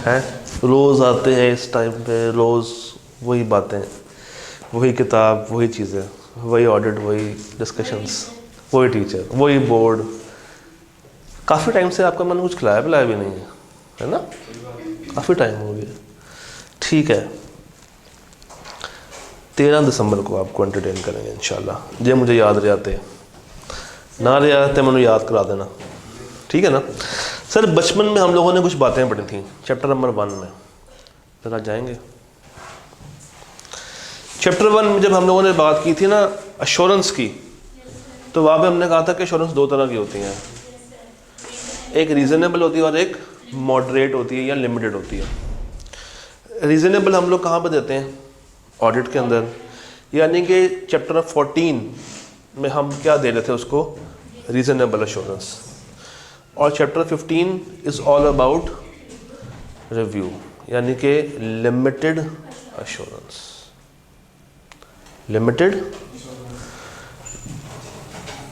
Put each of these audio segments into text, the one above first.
हैं, रोज़ आते हैं इस टाइम पे, रोज़ वही बातें, वही किताब, वही चीज़ें, वही ऑडिट, वही डिस्कशंस, वही टीचर, वही बोर्ड। काफ़ी टाइम से आपका मन कुछ खिलाया पिलाया भी नहीं है ना, काफ़ी टाइम हो गया। ठीक है, 13 दिसंबर को आपको एंटरटेन करेंगे इंशाल्लाह। जे मुझे याद रहते ना रहते मैंने याद करा देना, ठीक है ना। सर बचपन में हम लोगों ने कुछ बातें पढ़ी थी चैप्टर नंबर 1 में, ज़रा जाएंगे। चैप्टर 1 में जब हम लोगों ने बात की थी ना अश्योरेंस की, तो वहाँ पे हमने कहा था कि अश्योरेंस 2 तरह की होती हैं, एक रीज़नेबल होती है और एक मॉडरेट होती है या लिमिटेड होती है। रीज़नेबल हम लोग कहाँ पे देते हैं, ऑडिट के अंदर, यानी कि चैप्टर 14 में हम क्या दे रहे थे उसको, रीज़नेबल अश्योरेंस। और chapter 15 is all about review, यानी कि लिमिटेड अश्योरेंस। लिमिटेड,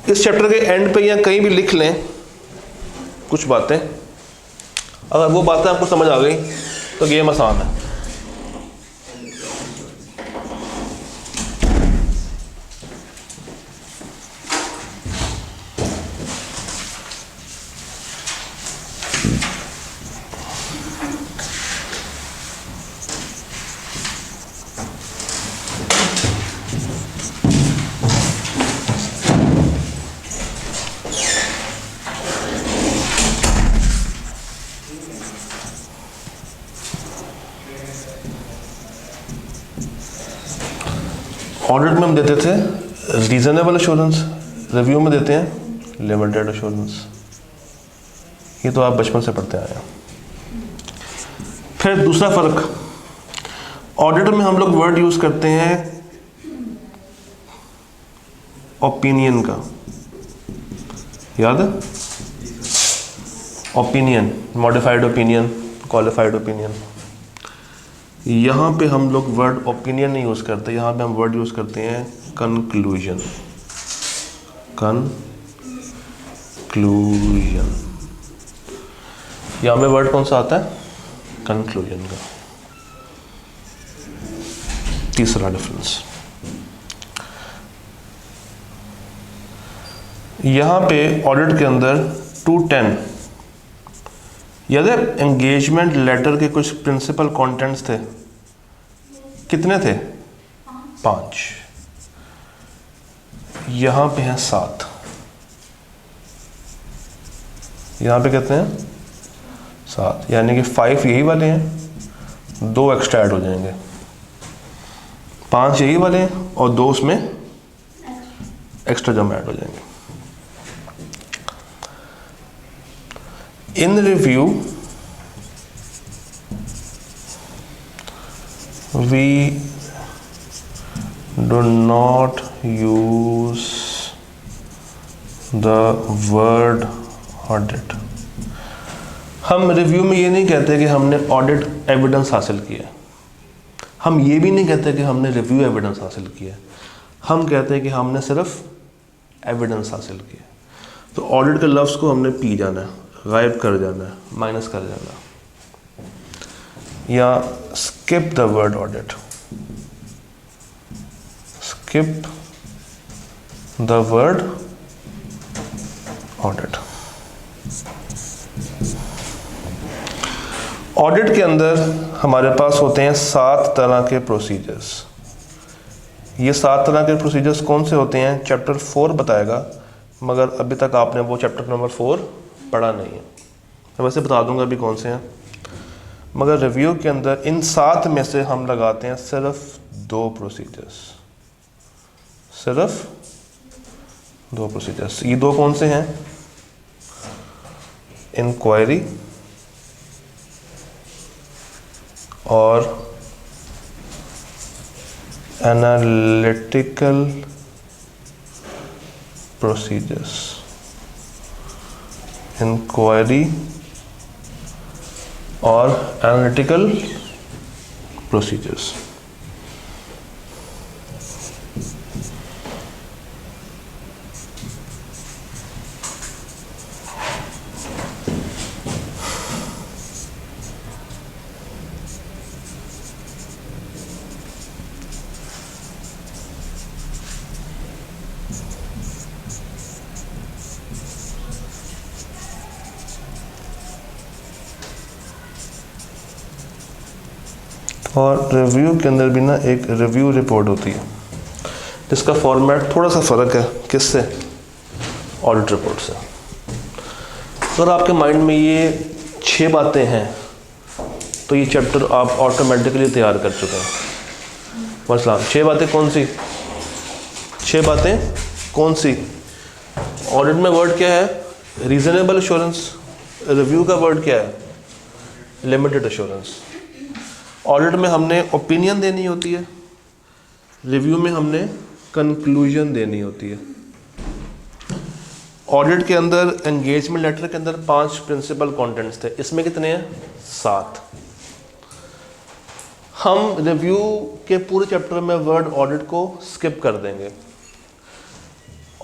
इस चैप्टर के एंड पे या कहीं भी लिख लें कुछ बातें, अगर वो बातें आपको समझ आ गई तो गेम आसान है। ऑडिट में हम देते थे रीजनेबल अश्योरेंस, रिव्यू में देते हैं लिमिटेड अश्योरेंस। ये तो आप बचपन से पढ़ते आए हैं। फिर दूसरा फर्क, ऑडिट में हम लोग वर्ड यूज करते हैं ओपिनियन का, याद है, opinion, modified opinion, qualified opinion. यहाँ पे हम लोग वर्ड ओपिनियन नहीं यूज़ करते, यहाँ पे हम वर्ड यूज़ करते हैं कंक्लूजन। कंक्लूजन, यहाँ पे वर्ड कौन सा आता है, कंक्लूजन का। तीसरा डिफरेंस, यहाँ पे ऑडिट के अंदर 210, याद है एंगेजमेंट लेटर के कुछ प्रिंसिपल कंटेंट्स थे, कितने थे, 5, यहाँ पे हैं 7, यहाँ पे कहते हैं 7, यानी कि 5 यही वाले हैं, 2 एक्स्ट्रा ऐड हो जाएंगे, 5 यही वाले हैं और 2 उसमें एक्स्ट्रा जमा ऐड हो जाएंगे। In review, we do not use the word audit. हम रिव्यू में ये नहीं कहते कि हमने ऑडिट एविडेंस हासिल किया, हम ये भी नहीं कहते कि हमने रिव्यू एविडेंस हासिल किया, हम कहते हैं कि हमने सिर्फ एविडेंस हासिल किया। तो ऑडिट के लफ्ज़ को हमने पी जाना है, गायब कर जाना है, माइनस कर जाना, या skip the word audit, skip the word audit. Audit के अंदर हमारे पास होते हैं 7 तरह के प्रोसीजर्स। ये 7 तरह के प्रोसीजर्स कौन से होते हैं चैप्टर 4 बताएगा, मगर अभी तक आपने वो चैप्टर नंबर 4 पढ़ा नहीं है। मैं वैसे बता दूंगा अभी कौन से हैं, मगर रिव्यू के अंदर इन 7 में से हम लगाते हैं सिर्फ 2 प्रोसीजर्स, सिर्फ 2 प्रोसीजर्स। ये 2 कौन से हैं, इंक्वायरी और एनालिटिकल प्रोसीजर्स। इंक्वायरी और एनालिटिकल प्रोसीजर्स। और रिव्यू के अंदर भी ना एक रिव्यू रिपोर्ट होती है जिसका फॉर्मेट थोड़ा सा फ़र्क है किससे, ऑडिट रिपोर्ट से। अगर आपके माइंड में ये 6 बातें हैं तो ये चैप्टर आप ऑटोमेटिकली तैयार कर चुके हैं। मसला 6 बातें कौन सी, 6 बातें कौन सी? ऑडिट में वर्ड क्या है? Reasonable assurance. रिव्यू का वर्ड क्या है? Limited assurance. ऑडिट में हमने ओपिनियन देनी होती है, रिव्यू में हमने कंक्लूजन देनी होती है। ऑडिट के अंदर एंगेजमेंट लेटर के अंदर 5 प्रिंसिपल कंटेंट्स थे, इसमें कितने हैं? 7। हम रिव्यू के पूरे चैप्टर में वर्ड ऑडिट को स्किप कर देंगे।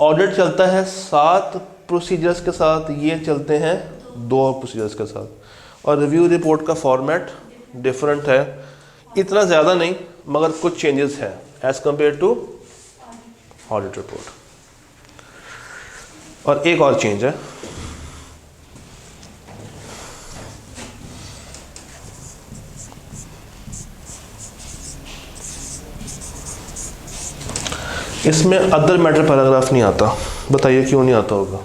ऑडिट चलता है 7 प्रोसीजर्स के साथ, ये चलते हैं 2 प्रोसीजर्स के साथ। और रिव्यू रिपोर्ट का फॉर्मेट डिफरेंट है, इतना ज़्यादा नहीं मगर कुछ चेंजेस हैं as compared to audit report. और एक और चेंज है, इसमें अदर मैटर पैराग्राफ नहीं आता। बताइए क्यों नहीं आता होगा?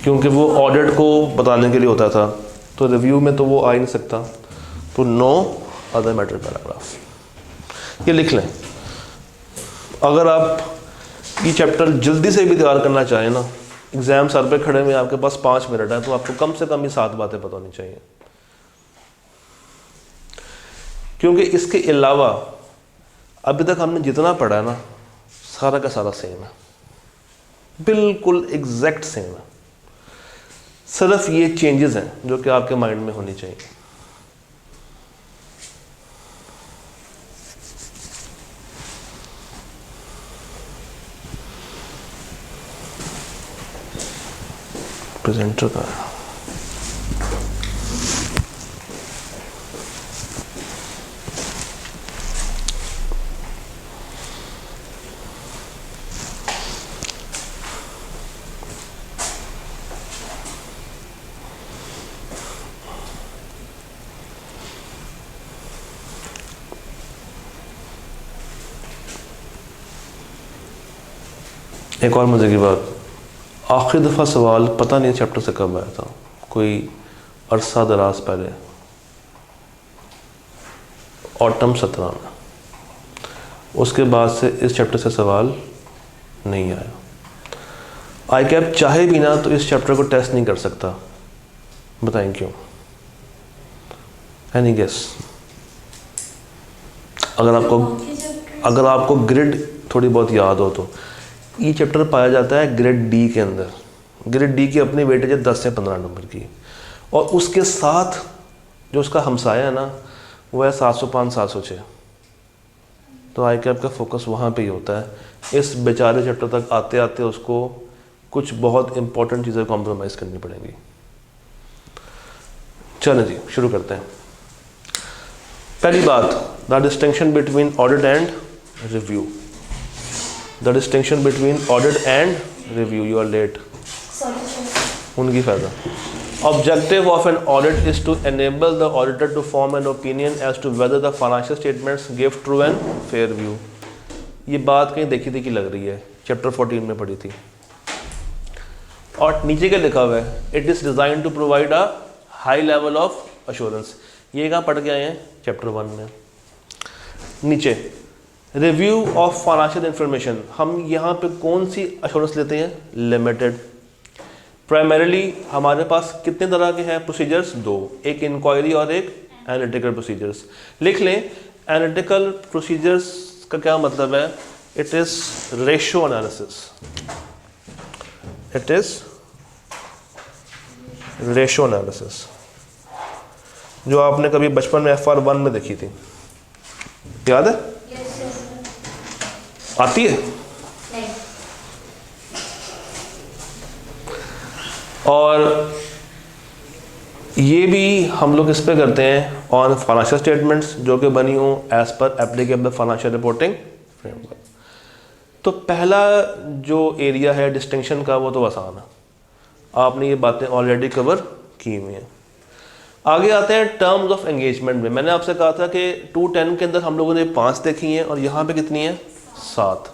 क्योंकि वो ऑडिट को बताने के लिए होता था, तो रिव्यू में तो वो आ ही नहीं सकता, तो नो अदर मैटर पैराग्राफ। ये लिख लें। अगर आप ये चैप्टर जल्दी से भी तैयार करना चाहें ना, एग्ज़ाम सर पे खड़े में आपके पास 5 मिनट है, तो आपको कम से कम ये 7 बातें पता होनी चाहिए। क्योंकि इसके अलावा अभी तक हमने जितना पढ़ा है ना, सारा का सारा सेम है, बिल्कुल एग्जैक्ट सेम है। सिर्फ ये चेंजेस हैं जो कि आपके माइंड में होनी चाहिए। प्रेजेंटर का एक और मज़े की बात, आखिरी दफ़ा सवाल पता नहीं चैप्टर से कब आया था, कोई अरसा दराज पहले, ऑटम 17 में। उसके बाद से इस चैप्टर से सवाल नहीं आया। आई कैप चाहे भी ना तो इस चैप्टर को टेस्ट नहीं कर सकता। बताएं क्यों? Any guess? अगर आपको ग्रिड थोड़ी बहुत याद हो तो ये चैप्टर पाया जाता है ग्रेड डी के अंदर। ग्रेड डी की अपनी वेटेज है 10 से 15 नंबर की, और उसके साथ जो उसका हमसाया है ना वो है 705 706। तो आई कैप का फोकस वहाँ पे ही होता है। इस बेचारे चैप्टर तक आते आते उसको कुछ बहुत इंपॉर्टेंट चीज़ें कॉम्प्रोमाइज़ करनी पड़ेंगी। चलें जी, शुरू करते हैं। पहली बात, the distinction between audit and review. The distinction between audit and review. You are late. उनकी फ़ायदा। Objective of an audit is to enable the auditor to form an opinion as to whether the financial statements give true and fair view. ये बात कहीं देखी देखी लग रही है, चैप्टर 14 में पढ़ी थी। और नीचे क्या लिखा हुआ है? It is designed to provide a high level of assurance. ये कहाँ पढ़ के आए हैं? चैप्टर 1 में। नीचे रिव्यू ऑफ फाइनेंशियल इंफॉर्मेशन, हम यहाँ पे कौन सी अश्योरेंस लेते हैं? लिमिटेड। प्राइमरीली हमारे पास कितने तरह के हैं प्रोसीजर्स? 2, एक इंक्वायरी और एक एनालिटिकल प्रोसीजर्स। लिख लें, एनालिटिकल प्रोसीजर्स का क्या मतलब है? It is ratio analysis. It is ratio analysis, जो आपने कभी बचपन में FR 1 में देखी थी, याद है? आती है? नहीं। और ये भी हम लोग इस पे करते हैं ऑन फाइनेंशियल स्टेटमेंट्स जो कि बनी हो as per applicable financial reporting framework. तो पहला जो एरिया है डिस्टिंक्शन का वो तो आसान है, आपने ये बातें ऑलरेडी कवर की हुई हैं। आगे आते हैं टर्म्स ऑफ एंगेजमेंट में। मैंने आपसे कहा था कि 210 के अंदर हम लोगों ने 5 देखी हैं और यहाँ पे कितनी है 7।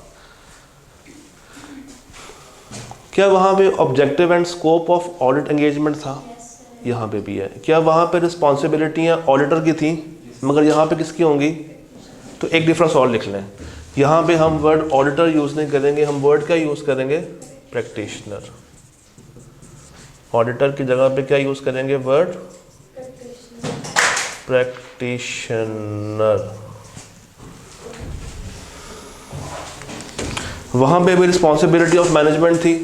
क्या वहाँ पे objective and scope of audit engagement था? यहाँ पे भी है। क्या वहाँ पे रिस्पॉन्सिबिलिटियाँ ऑडिटर की थी मगर यहाँ पे किसकी होंगी? तो एक डिफरेंस और लिख लें, यहाँ पे हम वर्ड ऑडिटर यूज़ नहीं करेंगे, हम वर्ड क्या यूज़ करेंगे? प्रैक्टिशनर। ऑडिटर की जगह पे क्या यूज़ करेंगे? Word practitioner. वहाँ पे भी रिस्पॉन्सिबिलिटी ऑफ मैनेजमेंट थी,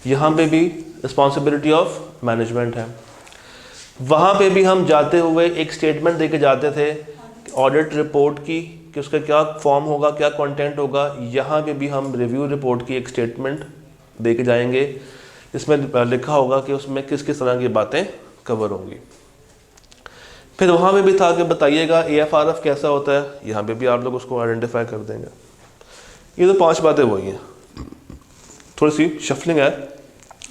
यहाँ पे भी रिस्पॉन्सिबिलिटी ऑफ मैनेजमेंट है। वहाँ पे भी हम जाते हुए एक स्टेटमेंट देके जाते थे ऑडिट रिपोर्ट की कि उसका क्या फॉर्म होगा, क्या कंटेंट होगा। यहाँ पे भी हम रिव्यू रिपोर्ट की एक स्टेटमेंट देके जाएंगे, इसमें लिखा होगा कि उसमें किस किस तरह की बातें कवर होंगी। फिर वहाँ पे भी था कि बताइएगा AFRF कैसा होता है, यहाँ पे भी आप लोग उसको आइडेंटिफाई कर देंगे। ये तो 5 बातें वही हैं, थोड़ी सी शफलिंग है,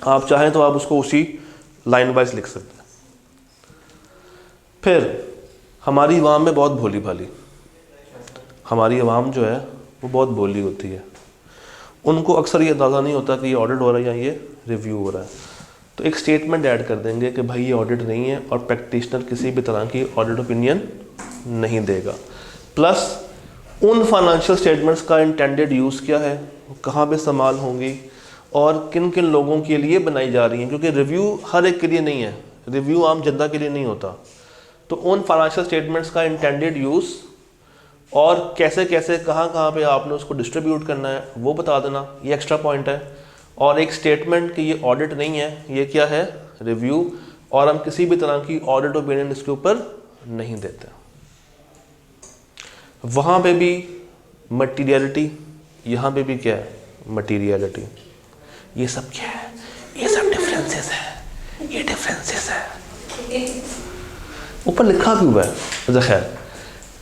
आप चाहें तो आप उसको उसी लाइन वाइज लिख सकते हैं। फिर हमारी अवाम में बहुत भोली भाली, हमारी अवाम जो है वो बहुत भोली होती है, उनको अक्सर ये अंदाज़ा नहीं होता कि ये ऑडिट हो रहा है या ये रिव्यू हो रहा है। तो एक स्टेटमेंट ऐड कर देंगे कि भाई ये ऑडिट नहीं है और प्रैक्टिशनर किसी भी तरह की ऑडिट ओपिनियन नहीं देगा। प्लस उन फाइनेंशियल स्टेटमेंट्स का इंटेंडेड यूज़ क्या है, कहाँ पे इस्तेमाल होंगी और किन किन लोगों के लिए बनाई जा रही हैं, क्योंकि रिव्यू हर एक के लिए नहीं है, रिव्यू आम जनता के लिए नहीं होता। तो उन फाइनेंशियल स्टेटमेंट्स का इंटेंडेड यूज़ और कैसे कैसे कहाँ कहाँ पे आपने उसको डिस्ट्रीब्यूट करना है वो बता देना, ये एक्स्ट्रा पॉइंट है। और एक स्टेटमेंट कि ये ऑडिट नहीं है, ये क्या है? रिव्यू, और हम किसी भी तरह की ऑडिट ओपिनियन इसके ऊपर नहीं देते। वहाँ पे भी मटीरियलिटी, यहाँ पे भी क्या है? मटीरियलिटी। ये सब क्या है? ये सब डिफरेंसेस है, ये डिफरेंसेस है। ऊपर लिखा भी हुआ है। अच्छा खैर,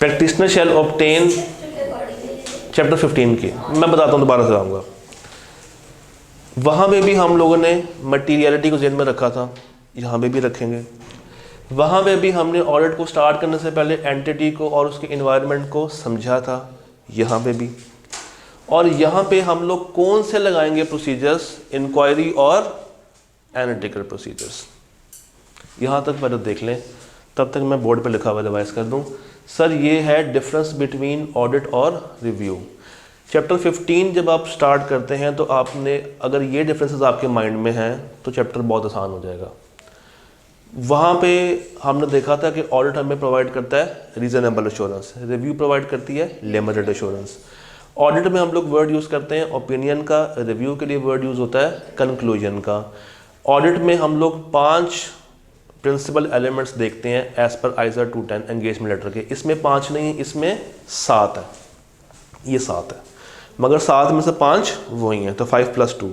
प्रैक्टिशनर शैल ऑब्टेन चैप्टर 15 की मैं बताता हूँ, दोबारा से आऊँगा। वहाँ पे भी हम लोगों ने मटीरियलिटी को ज़हन में रखा था, यहाँ पे भी रखेंगे। वहाँ पे भी हमने ऑडिट को स्टार्ट करने से पहले एंटिटी को और उसके इन्वायरमेंट को समझा था, यहाँ पे भी। और यहाँ पे हम लोग कौन से लगाएंगे प्रोसीजर्स? इंक्वायरी और एनालिटिकल प्रोसीजर्स। यहाँ तक पहले देख लें, तब तक मैं बोर्ड पे लिखा हुआ रिवाइज कर दूँ। सर ये है डिफरेंस बिटवीन ऑडिट और रिव्यू। चैप्टर 15 जब आप स्टार्ट करते हैं तो आपने, अगर ये डिफरेंसेस आपके माइंड में हैं तो चैप्टर बहुत आसान हो जाएगा। वहाँ पे हमने देखा था कि ऑडिट हमें प्रोवाइड करता है रीजनेबल एश्योरेंस, रिव्यू प्रोवाइड करती है लिमिटेड एश्योरेंस। ऑडिट में हम लोग वर्ड यूज़ करते हैं ओपिनियन का, रिव्यू के लिए वर्ड यूज़ होता है कंक्लूजन का। ऑडिट में हम लोग 5 प्रिंसिपल एलिमेंट्स देखते हैं as per ISA 210 engagement letter के। इसमें 5 नहीं, इसमें 7 है, ये 7 है, मगर 7 में से 5 वही हैं, तो 5 + 2।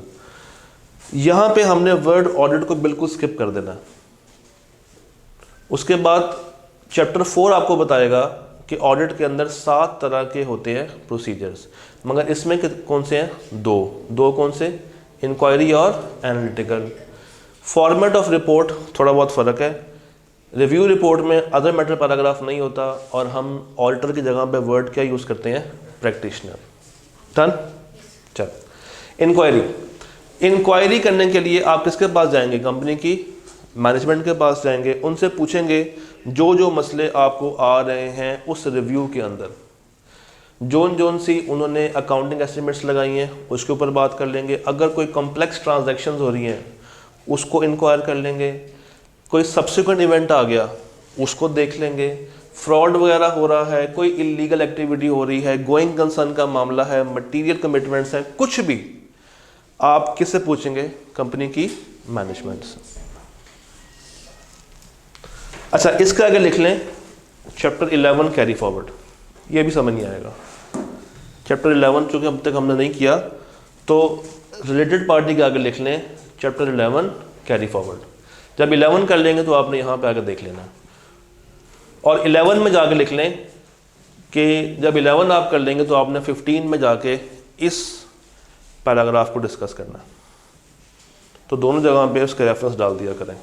यहाँ पे हमने वर्ड ऑडिट को बिल्कुल स्किप कर देना है। उसके बाद चैप्टर 4 आपको बताएगा कि ऑडिट के अंदर 7 तरह के होते हैं प्रोसीजर्स, मगर इसमें कौन से हैं? 2 कौन से? इंक्वायरी और एनालिटिकल। फॉर्मेट ऑफ रिपोर्ट थोड़ा बहुत फ़र्क है। रिव्यू रिपोर्ट में अदर मैटर पैराग्राफ नहीं होता और हम ऑडिटर की जगह पे वर्ड क्या यूज़ करते हैं? प्रैक्टिशनर। डन? चल, इंक्वायरी करने के लिए आप किसके पास जाएंगे? कंपनी की मैनेजमेंट के पास जाएंगे, उनसे पूछेंगे जो जो मसले आपको आ रहे हैं उस रिव्यू के अंदर, जोन सी उन्होंने अकाउंटिंग एस्टिमेट्स लगाई हैं उसके ऊपर बात कर लेंगे। अगर कोई कॉम्प्लेक्स ट्रांजैक्शंस हो रही हैं उसको इंक्वायर कर लेंगे। कोई सब्सिक्वेंट इवेंट आ गया उसको देख लेंगे। फ्रॉड वगैरह हो रहा है, कोई इलीगल एक्टिविटी हो रही है, गोइंग कंसर्न का मामला है, मटेरियल कमिटमेंट्स हैं, कुछ भी आप किससे पूछेंगे? कंपनी की मैनेजमेंट से। अच्छा, इसके आगे लिख लें चैप्टर 11 कैरी फॉरवर्ड, ये भी समझ नहीं आएगा। चैप्टर 11 चूँकि अब तक हमने नहीं किया तो रिलेटेड पार्टी के आगे लिख लें चैप्टर 11 कैरी फॉरवर्ड। जब 11 कर लेंगे तो आपने यहाँ पे आगे देख लेना, और 11 में जाके लिख लें कि जब 11 आप कर लेंगे तो आपने 15 में जाके इस पैराग्राफ को डिस्कस करना। तो दोनों जगह पे उसके रेफरेंस डाल दिया करें।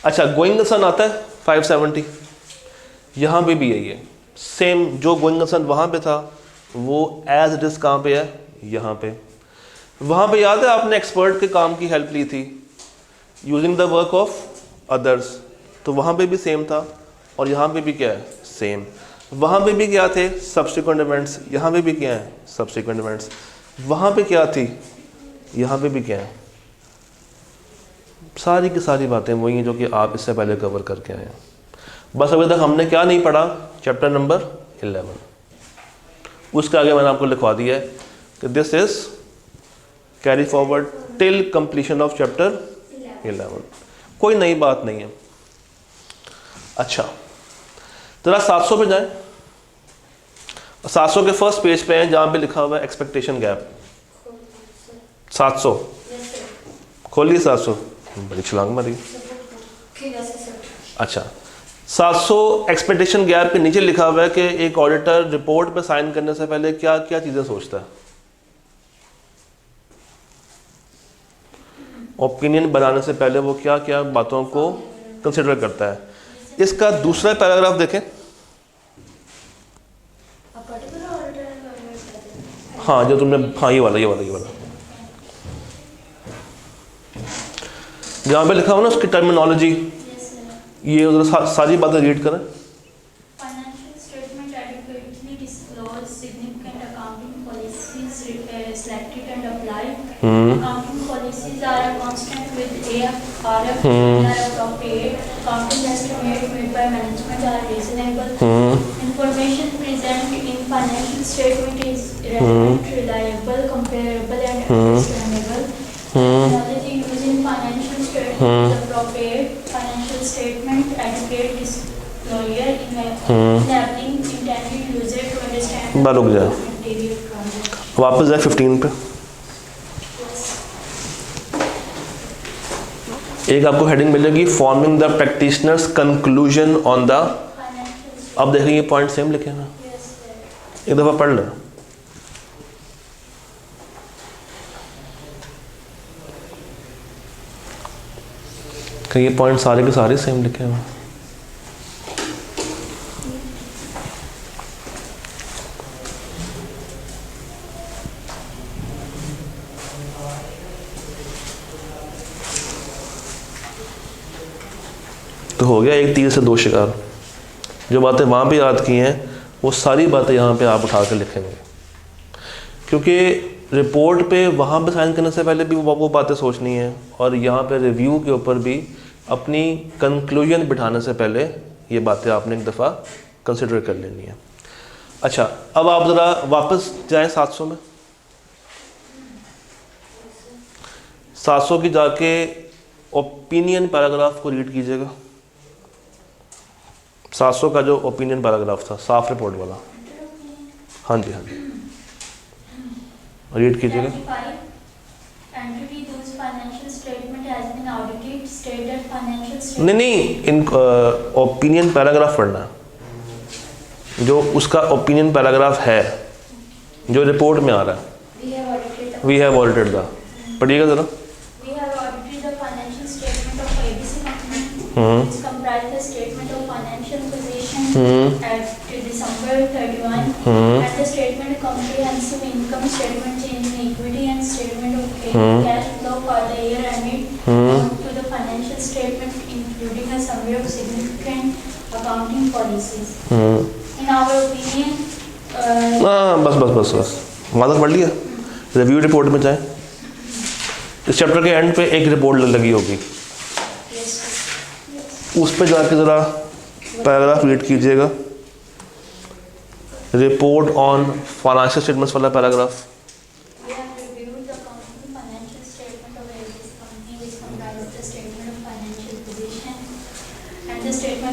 अच्छा, गोइंग कंसर्न आता है 570, यहाँ पे भी यही है सेम, जो गोइंग कंसर्न वहाँ पे था वो एज इट इज़ कहाँ पे है, यहाँ पे। वहाँ पे याद है आपने एक्सपर्ट के काम की हेल्प ली थी, using the work of others, तो वहाँ पे भी सेम था और यहाँ पे भी क्या है, सेम। वहाँ पे भी क्या थे, सब्सिक्वेंट इवेंट्स, यहाँ पे भी क्या है, सब्सिक्वेंट इवेंट्स। वहाँ पे क्या थी, यहाँ पे भी क्या है, सारी की सारी बातें वही हैं जो कि आप इससे पहले कवर करके आए हैं। बस अभी तक हमने क्या नहीं पढ़ा, चैप्टर नंबर 11, उसके आगे मैंने आपको लिखवा दिया है कि this is carry forward till completion of chapter 11, कोई नई बात नहीं है। अच्छा, जरा 700 पे जाएं, 700 के फर्स्ट पेज पे हैं जहाँ पे लिखा हुआ है एक्सपेक्टेशन गैप। 700 खोलिए, 700 बड़ी छलांग मारी। अच्छा, 700 एक्सपेक्टेशन गैप के नीचे लिखा हुआ है कि एक ऑडिटर रिपोर्ट पे साइन करने से पहले क्या क्या चीज़ें सोचता है, ओपिनियन बनाने से पहले वो क्या क्या बातों को कंसिडर करता है। इसका दूसरा पैराग्राफ देखें, हाँ जो तुमने, हाँ ये वाला जहाँ पे लिखा हो ना उसकी टर्मिनोलॉजी, ये उधर सारी बातें रीड करें। Financial statement adequately disclose significant accounting policies selected and applied. Accounting policies are consistent with AFRF and are appropriate. Accounting estimates made by management are reasonable. Information presented in financial statement is relevant, reliable, comparable, and understandable. Technology used in financial statement is appropriate. Financial statement adequate disclosure enabling intended user to understand रुक जाए, material transaction. वापस जाए 15 पे। एक आपको heading मिलेगी forming the practitioners conclusion on the, अब देख रही पॉइंट सेम लिखे ना, एक दफ़ा पढ़ लें। ये पॉइंट सारे के सारे सेम लिखे हुए। तो हो गया एक तीर से दो शिकार। जो बातें वहाँ पे याद की हैं वो सारी बातें यहाँ पे आप उठा कर लिखेंगे, क्योंकि रिपोर्ट पे वहाँ पे साइन करने से पहले भी वो बातें सोचनी है और यहाँ पे रिव्यू के ऊपर भी अपनी कंक्लूजन बिठाने से पहले ये बातें आपने एक दफ़ा कंसिडर कर लेनी है। अच्छा, अब आप ज़रा वापस जाएं 700 में, 700 की जाके ओपिनियन पैराग्राफ को रीड कीजिएगा। 700 का जो ओपिनियन पैराग्राफ था साफ रिपोर्ट वाला, हाँ जी रीड कीजिएगा। नहीं, इन ओपिनियन पैराग्राफ पढ़ना है, जो उसका ओपिनियन पैराग्राफ है जो रिपोर्ट में आ रहा है। वी हैव ऑडिटेड द, पढ़िएगा ज़रा। At December 31, and the statement comprehensive income statement, change in equity, and statement of cash flow for the year ended to the financial statement, including a summary of significant accounting policies. In our opinion, बस वहाँ तक पढ़ लिया। Review report में जाए, इस chapter के and पे एक रिपोर्ट लगी होगी, उस पर जाके ज़रा पैराग्राफ रीड कीजिएगा। रिपोर्ट ऑन फाइनेंशियल स्टेटमेंट्स वाला paragraph.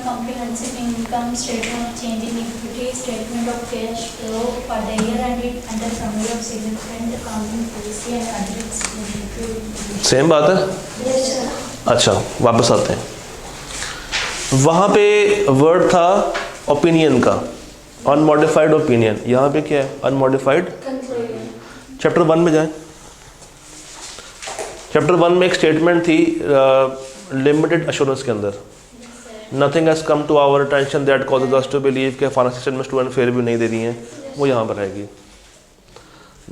comprehensive income statement, change in equity, statement of cash flow for the year ended, and the summary of significant accounting policy and other significant. Same बात है। Yes, sir. अच्छा, वापस आते हैं। वहाँ पे word था ओपिनियन का, अनमॉडिफाइड ओपिनियन। यहाँ पे क्या है, अनमॉडिफाइड। चैप्टर 1 में जाएं। चैप्टर 1 में एक स्टेटमेंट थी लिमिटेड अश्योरेंस के अंदर nothing has come to our attention that causes us to believe के फाइनेंशियल स्टेटमेंट स्टूडेंट फेयर भी नहीं दे रही हैं, वो यहाँ पर रहेगी।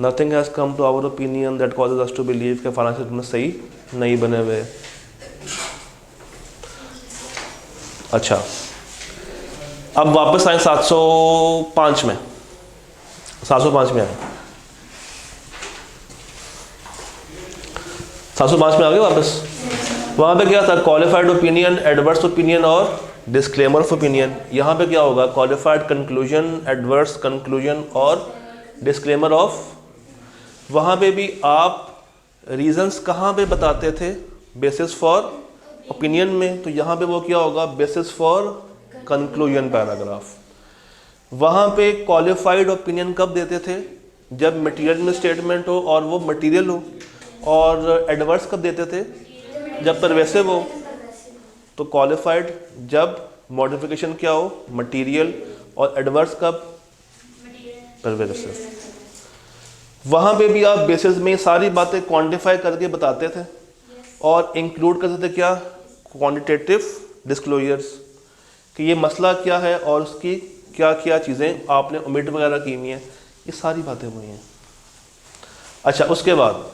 Nothing has come to our opinion that causes us to believe के फाइनेंशियल स्टेटमेंट सही नहीं बने हुए। अच्छा, अब वापस आए 705 में, 705 में आए, 705 में आ गए वापस। वहाँ पे क्या था? क्वालिफाइड ओपिनियन, एडवर्स ओपिनियन और डिस्क्लेमर ऑफ ओपिनियन। यहाँ पे क्या होगा? क्वालिफाइड कंक्लूजन, एडवर्स कंक्लूजन और डिस्क्लेमर ऑफ। वहाँ पे भी आप रीजंस कहाँ पे बताते थे? बेसिस फॉर ओपिनियन में, तो यहाँ पे वो क्या होगा? Basis for conclusion paragraph. वहाँ पे क्वालिफाइड ओपिनियन कब देते थे? जब मटेरियल में स्टेटमेंट हो और वो मटेरियल हो। और एडवर्स कब देते थे? जब परवेसिव हो। तो क्वालिफाइड जब मॉडिफिकेशन क्या हो? मटेरियल। और एडवर्स कब? परवेसिव। वहाँ पे भी आप बेसिस में सारी बातें क्वांटिफाई करके बताते थे और इंक्लूड करते थे क्या? क्वांटिटेटिव डिस्क्लोजर्स, कि ये मसला क्या है और उसकी क्या क्या चीज़ें आपने ओमिट वगैरह की हुई हैं, ये सारी बातें हुई हैं। अच्छा, उसके बाद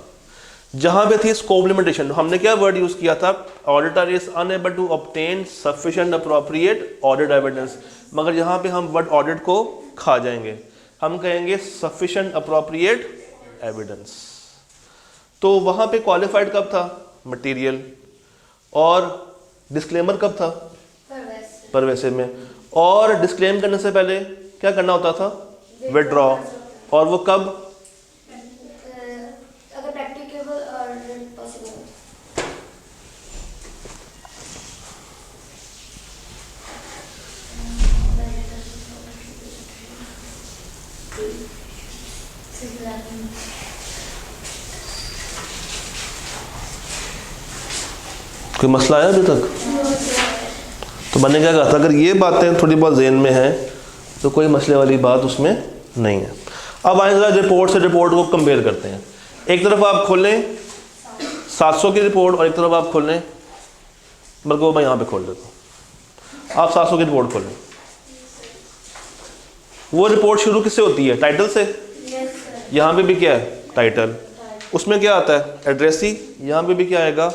जहाँ पे थी स्कोप लिमिटेशन, हमने क्या वर्ड यूज़ किया था? Auditor is unable to obtain sufficient appropriate audit evidence. मगर यहाँ पे हम वर्ड ऑडिट को खा जाएंगे, हम कहेंगे सफिशिएंट अप्रोप्रिएट एविडेंस। तो वहाँ पे क्वालिफाइड कब था? मटेरियल। और डिस्क्लेमर कब था? परवेसिव में। और डिस्क्लेम करने से पहले क्या करना होता था? विड्रॉ। और वो कब? अगर प्रैक्टिकेबल और पॉसिबल। कोई मसला आया अभी तक? तो मैंने क्या कहा था, अगर ये बातें थोड़ी बहुत ज़हन में हैं तो कोई मसले वाली बात उसमें नहीं है। अब आए ज़रा रिपोर्ट से रिपोर्ट को कंपेयर करते हैं। एक तरफ आप खोलें 700 की रिपोर्ट और एक तरफ आप खोलें, बल्कि मैं यहाँ पे खोल देता हूँ। आप 700 की रिपोर्ट खोलें। वो रिपोर्ट शुरू किससे होती है? टाइटल से। यहाँ पे भी क्या है? टाइटल। उसमें क्या आता है? एड्रेस ही। यहाँ पे भी क्या आएगा?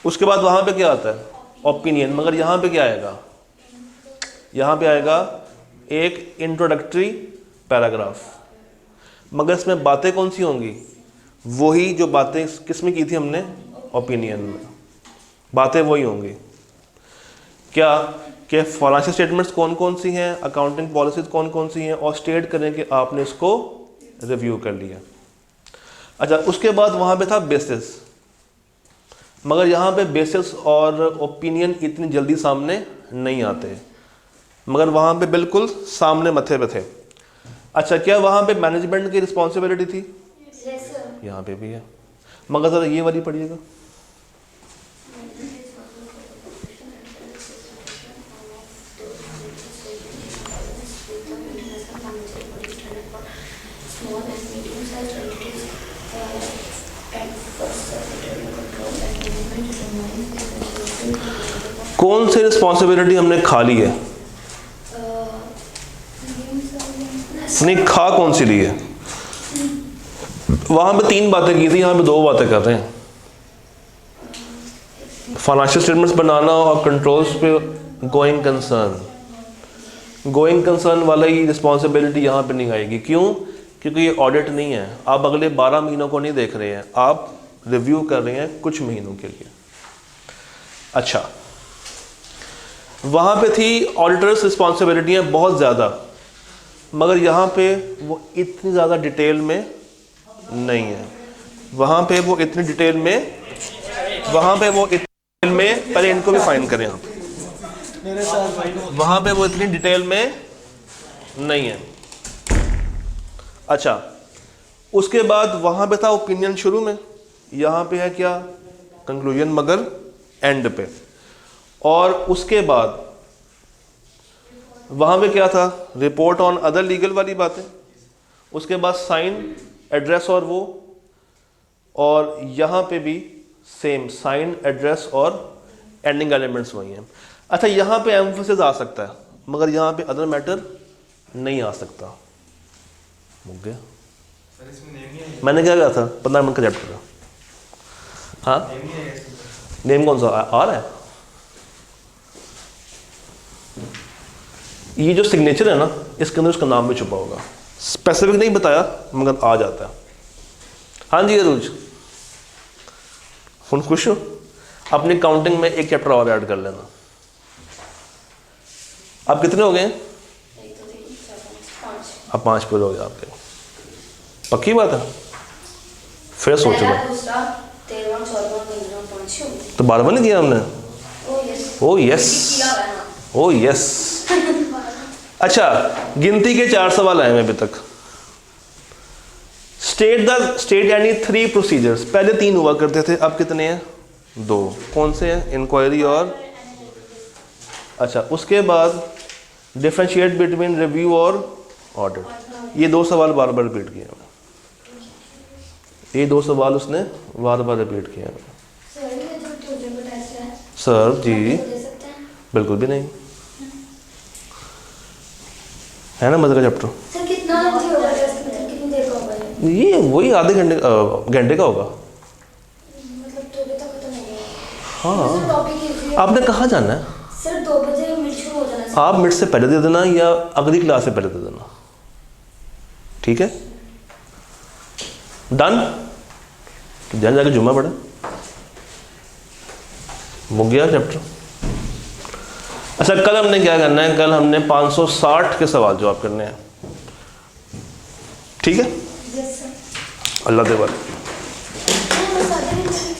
उसके बाद वहाँ पे क्या आता है? ओपिनियन। मगर यहाँ पे क्या आएगा? यहाँ पे आएगा एक इंट्रोडक्टरी पैराग्राफ। मगर इसमें बातें कौन सी होंगी? वही जो बातें किस में की थी हमने? ओपिनियन में। बातें वही होंगी। क्या कि फाइनेंशियल स्टेटमेंट्स कौन कौन सी हैं, अकाउंटिंग पॉलिसीज कौन कौन सी हैं, और स्टेट करें कि आपने इसको रिव्यू कर लिया। अच्छा, उसके बाद वहाँ पे था बेसिस। मगर यहाँ पे बेसिस और ओपिनियन इतनी जल्दी सामने नहीं आते, मगर वहाँ पे बिल्कुल सामने मथे पे थे। अच्छा, क्या वहाँ पे मैनेजमेंट की रिस्पॉन्सिबिलिटी थी? यहाँ पे भी है। मगर ज़रा ये वाली पढ़िएगा। कौन सी रिस्पॉन्सिबिलिटी हमने खा ली है? नहीं, खा कौन सी ली है? वहां पे 3 बातें की थी, यहाँ पे 2 बातें कर रहे हैं। फाइनेंशियल स्टेटमेंट्स बनाना और कंट्रोल्स पे गोइंग कंसर्न। गोइंग कंसर्न वाला ही रिस्पॉन्सिबिलिटी यहाँ पे नहीं आएगी। क्यों? क्योंकि ये ऑडिट नहीं है। आप अगले 12 महीनों को नहीं देख रहे हैं, आप रिव्यू कर रहे हैं कुछ महीनों के लिए। अच्छा, वहाँ पे थी ऑडिटर्स रिस्पॉन्सिबिलिटियाँ बहुत ज़्यादा, मगर यहाँ पे वो इतनी ज़्यादा डिटेल में नहीं है। वहाँ पे वो इतनी डिटेल में, पहले इनको भी फाइन करें आप। वहाँ पे वो इतनी डिटेल में नहीं है। अच्छा, उसके बाद वहाँ पे था ओपिनियन शुरू में, यहाँ पे है क्या? कंक्लूजन, मगर एंड पे। और उसके बाद वहाँ पे क्या था? रिपोर्ट ऑन अदर लीगल वाली बातें। उसके बाद साइन, एड्रेस और वो, और यहाँ पे भी सेम, साइन, एड्रेस और एंडिंग एलिमेंट्स वही हैं। अच्छा, यहाँ पे एम्फोसिस आ सकता है, मगर यहाँ पे अदर मैटर नहीं आ सकता। हो गया। मैंने क्या कहा था 15 मिनट का चैप्टर का? हाँ, नेम कौन सा आ रहा है? ये जो सिग्नेचर है ना, इसके अंदर उसका नाम भी छुपा होगा। स्पेसिफिक नहीं बताया मगर आ जाता है। हाँ जी अरूज, फुल खुश हो? अपनी काउंटिंग में एक चैप्टर और ऐड कर लेना। आप कितने हो गए? 1 2 3 4 5 अब 5 पूरे हो गए आपके। पक्की बात है? फिर सोच लो। दूसरा 13 14 15 5 तो 12 नहीं दिया हमने? ओ यस, ओ यस। अच्छा, गिनती के 4 सवाल आए हैं अभी तक। स्टेट यानी 3 प्रोसीजर्स। पहले 3 हुआ करते थे, अब कितने हैं? 2। कौन से हैं? इंक्वायरी और अच्छा, उसके बाद डिफरेंशिएट बिटवीन रिव्यू और ऑडिट। ये 2 सवाल बार बार रिपीट किए हैं। ये 2 सवाल उसने बार बार रिपीट किए हैं। सर ये जो ट्यूजडे को टेस्ट है सर जी दे सकते हैं? बिल्कुल भी नहीं है ना। मजे का चैप्टर सर कितना लेंथी होगा टेस्ट, मतलब कितनी देर का होगा ये वही आधे घंटे का होगा। मतलब 2 बजे तक खत्म हो गया? हाँ, सर टॉपिक इजी है। आपने कहाँ जाना है? सर 2 बजे मिड शुरू हो जाना है। आप मिड से पहले दे देना या अगली क्लास से पहले दे देना, ठीक है? डन। तो ध्यान जाके जुम्मा पढ़े। हो गया चैप्टर। अच्छा, कल हमने क्या करना है? कल हमने 560 के सवाल जवाब करने हैं, ठीक है? Yes sir. अल्लाह दे वाले।